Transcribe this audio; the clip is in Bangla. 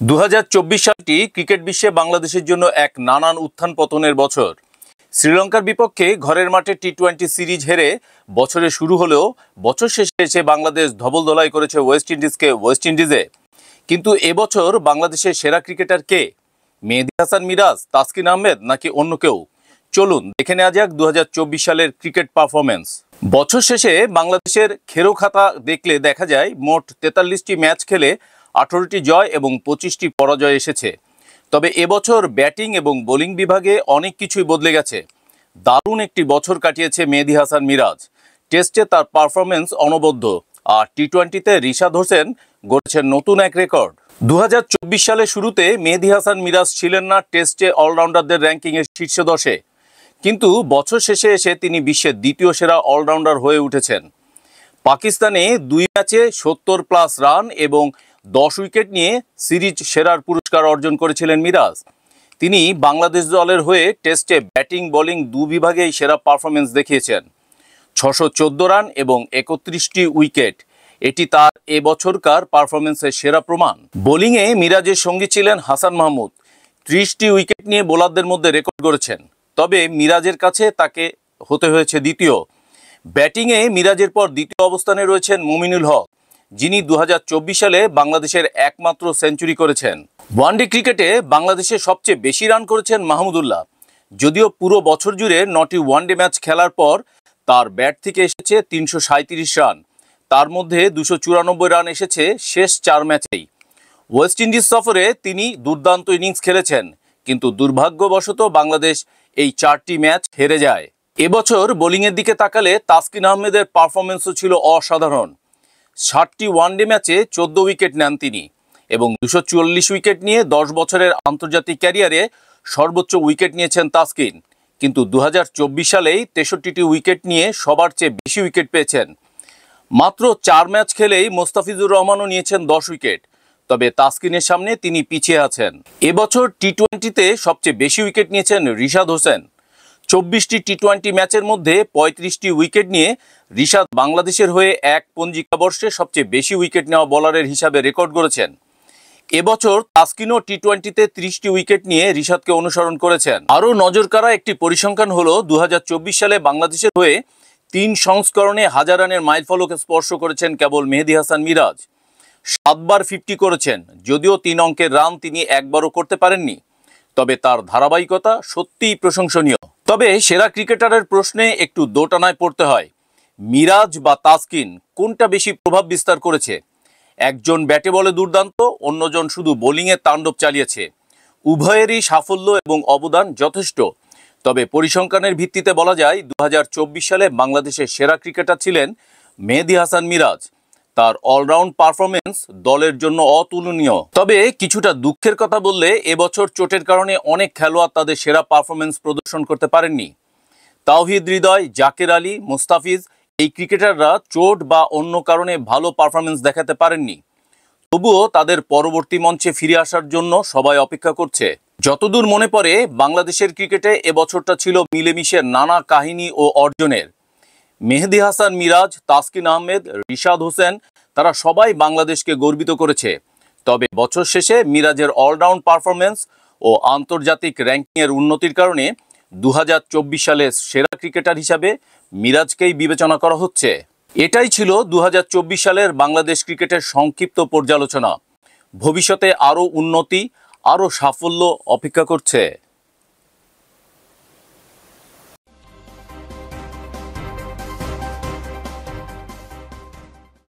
2024 সালটি ক্রিকেট বিশ্বে বাংলাদেশের জন্য এক নানান উত্থান পতনের বছর। শ্রীলঙ্কার বিপক্ষে ঘরের মাঠে টি-20 সিরিজ হেরে বছরে শুরু হলেও বছর শেষে এসে বাংলাদেশ ধবলধোলাই করেছে ওয়েস্ট ইন্ডিজে। কিন্তু এবছর বাংলাদেশের সেরা ক্রিকেটার কে? মেহেদী হাসান মিরাজ, তাসকিন আহমেদ নাকি অন্য কেউ? চলুন দেখে নেওয়া যাক 2024 সালের ক্রিকেট পারফরমেন্স। বছর শেষে বাংলাদেশের খেরো খাতা দেখলে দেখা যায় মোট 43টি ম্যাচ খেলে 18টি জয় এবং 25টি পরাজয় এসেছে। তবে এবছর ব্যাটিং এবং বোলিং বিভাগে অনেক কিছুই বদলে গেছে। দারুণ একটি বছর কাটিয়েছে মেহেদী হাসান মিরাজ। টেস্টে তার পারফরমেন্স অনবদ্য, আর টি-20তে রিশাদ হোসেন গড়েছেন নতুন এক রেকর্ড। 2024 সালের শুরুতে মেহেদী হাসান মিরাজ ছিলেন না টেস্টে অলরাউন্ডারদের র্যাঙ্কিংয়ের শীর্ষ 10-এ, কিন্তু বছর শেষে এসে তিনি বিশ্বের দ্বিতীয় সেরা অলরাউন্ডার হয়ে উঠেছেন। পাকিস্তানে 2 ম্যাচে 70+ রান এবং 10 উইকেট নিয়ে সিরিজ সেরার পুরস্কার অর্জন করেছিলেন মিরাজ। তিনি বাংলাদেশ দলের হয়ে টেস্টে ব্যাটিং বোলিং বিভাগেই সেরা পারফরমেন্স দেখিয়েছেন। 614 রান এবং 31টি উইকেট, এটি তার এবছরকার পারফরমেন্সের সেরা প্রমাণ। বোলিংয়ে মিরাজের সঙ্গী ছিলেন হাসান মাহমুদ। 30টি উইকেট নিয়ে বোলারদের মধ্যে রেকর্ড গড়েছেন, তবে মিরাজের কাছে তাকে হতে হয়েছে দ্বিতীয়। ব্যাটিংয়ে মিরাজের পর দ্বিতীয় অবস্থানে রয়েছেন মুমিনুল হক, যিনি 2024 সালে বাংলাদেশের একমাত্র সেঞ্চুরি করেছেন। ওয়ানডে ক্রিকেটে বাংলাদেশে সবচেয়ে বেশি রান করেছেন মাহমুদুল্লাহ। যদিও পুরো বছর জুড়ে 9টি ওয়ানডে ম্যাচ খেলার পর তার ব্যাট থেকে এসেছে 337 রান, তার মধ্যে 294 রান এসেছে শেষ 4 ম্যাচেই। ওয়েস্ট ইন্ডিজ সফরে তিনি দুর্দান্ত ইনিংস খেলেছেন, কিন্তু দুর্ভাগ্যবশত বাংলাদেশ এই 4টি ম্যাচ হেরে যায়। এবছর বোলিংয়ের দিকে তাকালে তাসকিন আহমেদের পারফরমেন্সও ছিল অসাধারণ। 60টি ওয়ানডে ম্যাচে 14 উইকেট নেন তিনি এবং 244 উইকেট নিয়ে 10 বছরের আন্তর্জাতিক ক্যারিয়ারে সর্বোচ্চ উইকেট নিয়েছেন তাসকিন। কিন্তু 2024 সালেই 63টি উইকেট নিয়ে সবার চেয়ে বেশি উইকেট পেয়েছেন। মাত্র 4 ম্যাচ খেলেই মোস্তাফিজুর রহমানও নিয়েছেন 10 উইকেট, তবে তাসকিনের সামনে তিনি পিছিয়ে আছেন। এবছর টি-20তে সবচেয়ে বেশি উইকেট নিয়েছেন রিশাদ হোসেন। 24টি টি-20 ম্যাচের মধ্যে 35টি উইকেট নিয়ে রিশাদ বাংলাদেশের হয়ে এক পঞ্জিকা বর্ষে সবচেয়ে বেশি উইকেট নেওয়া বোলারের হিসাবে রেকর্ড গড়েছেন। এবছর তাসকিনও টি-20তে 30টি উইকেট নিয়ে রিশাদকে অনুসরণ করেছেন। আরও নজরকাড়া একটি পরিসংখ্যান হলো 2024 সালে বাংলাদেশের হয়ে 3 সংস্করণে 1000 রানের মাইলফলকে স্পর্শ করেছেন কেবল মেহেদী হাসান মিরাজ। 7 বার 50 করেছেন, যদিও 3 অঙ্কের রান তিনি একবারও করতে পারেননি। তবে তার ধারাবাহিকতা সত্যিই প্রশংসনীয়। তবে সেরা ক্রিকেটারের প্রশ্নে একটু দোটানায় পড়তে হয়। মিরাজ বা তাসকিন, কোনটা বেশি প্রভাব বিস্তার করেছে? একজন ব্যাটে বলে দুর্দান্ত, অন্যজন শুধু বোলিংয়ে তাণ্ডব চালিয়েছে। উভয়েরই সাফল্য এবং অবদান যথেষ্ট। তবে পরিসংখ্যানের ভিত্তিতে বলা যায় 2024 সালে বাংলাদেশের সেরা ক্রিকেটার ছিলেন মেহেদী হাসান মিরাজ। তার অলরাউন্ড পারফরমেন্স দলের জন্য অতুলনীয়। তবে কিছুটা দুঃখের কথা বললে এবছর চোটের কারণে অনেক খেলোয়াড় তাদের সেরা পারফরমেন্স প্রদর্শন করতে পারেননি। তাওহিদ হৃদয়, জাকের আলী, মুস্তাফিজ, এই ক্রিকেটাররা চোট বা অন্য কারণে ভালো পারফরমেন্স দেখাতে পারেননি। তবুও তাদের পরবর্তী মঞ্চে ফিরে আসার জন্য সবাই অপেক্ষা করছে। যতদূর মনে পড়ে বাংলাদেশের ক্রিকেটে এবছরটা ছিল মিলেমিশে নানা কাহিনী ও অর্জনের। মেহেদী হাসান মিরাজ, তাসকিন আহমেদ, রিশাদ হোসেন, তারা সবাই বাংলাদেশকে গর্বিত করেছে। তবে বছর শেষে মিরাজের অলরাউন্ড পারফরমেন্স ও আন্তর্জাতিক র্যাঙ্কিংয়ের উন্নতির কারণে 2024 সালের সেরা ক্রিকেটার হিসাবে মিরাজকেই বিবেচনা করা হচ্ছে। এটাই ছিল 2024 সালের বাংলাদেশ ক্রিকেটের সংক্ষিপ্ত পর্যালোচনা। ভবিষ্যতে আরও উন্নতি, আরও সাফল্য অপেক্ষা করছে।